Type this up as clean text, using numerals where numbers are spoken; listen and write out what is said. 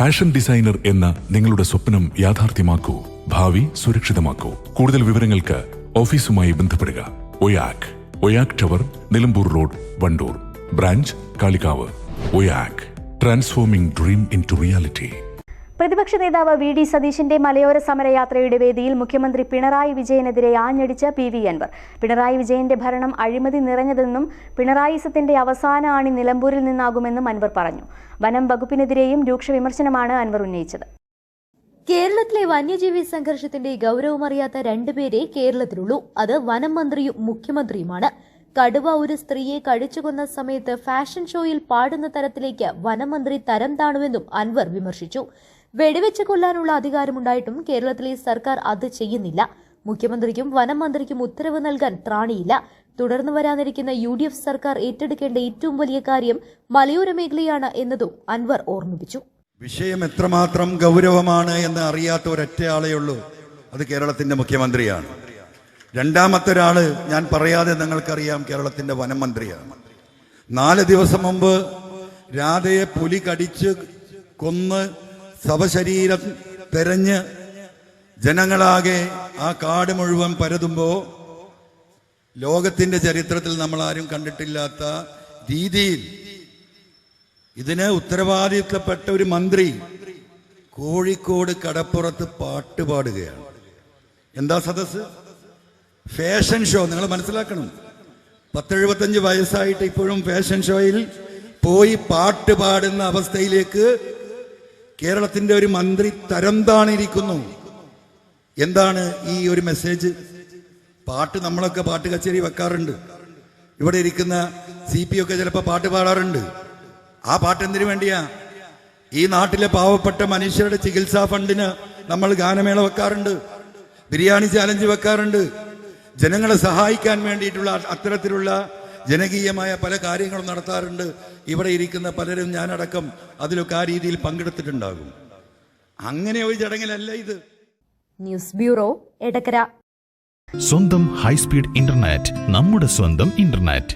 Fashion designer എന്ന നിങ്ങളുടെ സ്വപ്നം യാഥാർത്ഥ്യമാക്കൂ. ഭാവി സുരക്ഷിതമാക്കൂ. കൂടുതൽ വിവരങ്ങൾക്ക് ഓഫീസുമായി ബന്ധപ്പെടുക. Oyak tower, Nilambur road, Wandoor. Branch Kalikavu. Oyak, transforming dream into reality. പ്രതിപക്ഷ നേതാവ് വി.ഡി. സതീശന്റെ മലയോര സമരയാത്രയുടെ വേദിയിൽ മുഖ്യമന്ത്രി പിണറായി വിജയനെതിരെ ആഞ്ഞടിച്ച പി.വി. അൻവർ. പിണറായി വിജയന്റെ ഭരണം അഴിമതി നിറഞ്ഞതെന്നും പിണറായിസത്തിന്റെ അവസാന ആണി നിലമ്പൂരിൽ നിന്നാകുമെന്നും അൻവർ പറഞ്ഞു. വനം വകുപ്പിനെതിരെയും രൂക്ഷ വിമർശനമാണ് അൻവർ ഉന്നയിച്ചത്. കേരളത്തിലെ വന്യജീവി സംഘർഷത്തിന്റെ ഗൌരവമറിയാത്ത രണ്ടുപേരെ കേരളത്തിലുള്ളൂ. അത് വനം മന്ത്രിയും മുഖ്യമന്ത്രിയുമാണ്. കടുവ ഒരു സ്ത്രീയെ കടിച്ചുകൊന്ന സമയത്ത് ഫാഷൻ ഷോയിൽ പാടുന്ന തരത്തിലേക്ക് വനമന്ത്രി തരം താണുവെന്നും അൻവർ വിമർശിച്ചു. വെടിവെച്ച് കൊല്ലാനുള്ള അധികാരമുണ്ടായിട്ടും കേരളത്തിലെ സർക്കാർ അത് ചെയ്യുന്നില്ല. മുഖ്യമന്ത്രിക്കും വനം മന്ത്രിക്കും ഉത്തരവ് നൽകാൻ ത്രാണിയില്ല. തുടർന്ന് വരാനിരിക്കുന്ന UDF സർക്കാർ ഏറ്റെടുക്കേണ്ട ഏറ്റവും വലിയ കാര്യം മലയോര മേഖലയാണ് എന്നതും അൻവർ ഓർമ്മിപ്പിച്ചു. വിഷയം എത്രമാത്രം ഗൗരവമാണ് എന്ന് അറിയാത്ത ഒരൊറ്റയാളേ ഉള്ളൂ. അത് കേരളത്തിന്റെ മുഖ്യമന്ത്രിയാണ്. രണ്ടാമത്തെ ഒരാള് ഞാൻ പറയാതെ നിങ്ങൾക്കറിയാം, കേരളത്തിന്റെ വനം മന്ത്രിയാണ്. 4 ദിവസം മുമ്പ് രാധയെ പുലി കടിച്ച് കൊന്ന് ശവശരീരം തെരഞ്ഞ് ജനങ്ങളാകെ ആ കാട് മുഴുവൻ പരതുമ്പോ ലോകത്തിന്റെ ചരിത്രത്തിൽ നമ്മൾ ആരും കണ്ടിട്ടില്ലാത്ത രീതിയിൽ ഇതിന് ഉത്തരവാദിത്തപ്പെട്ട ഒരു മന്ത്രി കോഴിക്കോട് കടപ്പുറത്ത് പാട്ട് പാടുകയാണ്. എന്താ സദസ്? Fashion show. നിങ്ങൾ മനസ്സിലാക്കണം, 10-75 വയസ്സായിട്ട് ഇപ്പോഴും ഫാഷൻ ഷോയിൽ പോയി പാട്ട് പാടുന്ന അവസ്ഥയിലേക്ക് കേരളത്തിന്റെ ഒരു മന്ത്രി തരം താണിരിക്കുന്നു. എന്താണ് ഈ ഒരു മെസ്സേജ്? പാട്ട് നമ്മളൊക്കെ പാട്ട് കച്ചേരി വെക്കാറുണ്ട്. ഇവിടെ ഇരിക്കുന്ന CP ഒക്കെ ചിലപ്പോൾ പാട്ട് പാടാറുണ്ട്. ആ പാട്ട് എന്തിനു വേണ്ടിയാ? ഈ നാട്ടിലെ പാവപ്പെട്ട മനുഷ്യരുടെ ചികിത്സാ ഫണ്ടിന് നമ്മൾ ഗാനമേള വെക്കാറുണ്ട്, ബിരിയാണി ചാലഞ്ച് വെക്കാറുണ്ട്. ജനങ്ങളെ സഹായിക്കാൻ വേണ്ടിയിട്ടുള്ള അത്തരത്തിലുള്ള ജനകീയമായ പല കാര്യങ്ങളും നടത്താറുണ്ട്. ഇവിടെ ഇരിക്കുന്ന പലരും, ഞാനടക്കം, അതിലൊക്കെ ആ രീതിയിൽ പങ്കെടുത്തിട്ടുണ്ടാകും. അങ്ങനെ ഒരു ചടങ്ങിലല്ല ഇത്. News bureau, Edakkara. സ്വന്തം ഹൈസ്പീഡ് ഇന്റർനെറ്റ്, നമ്മുടെ സ്വന്തം ഇന്റർനെറ്റ്.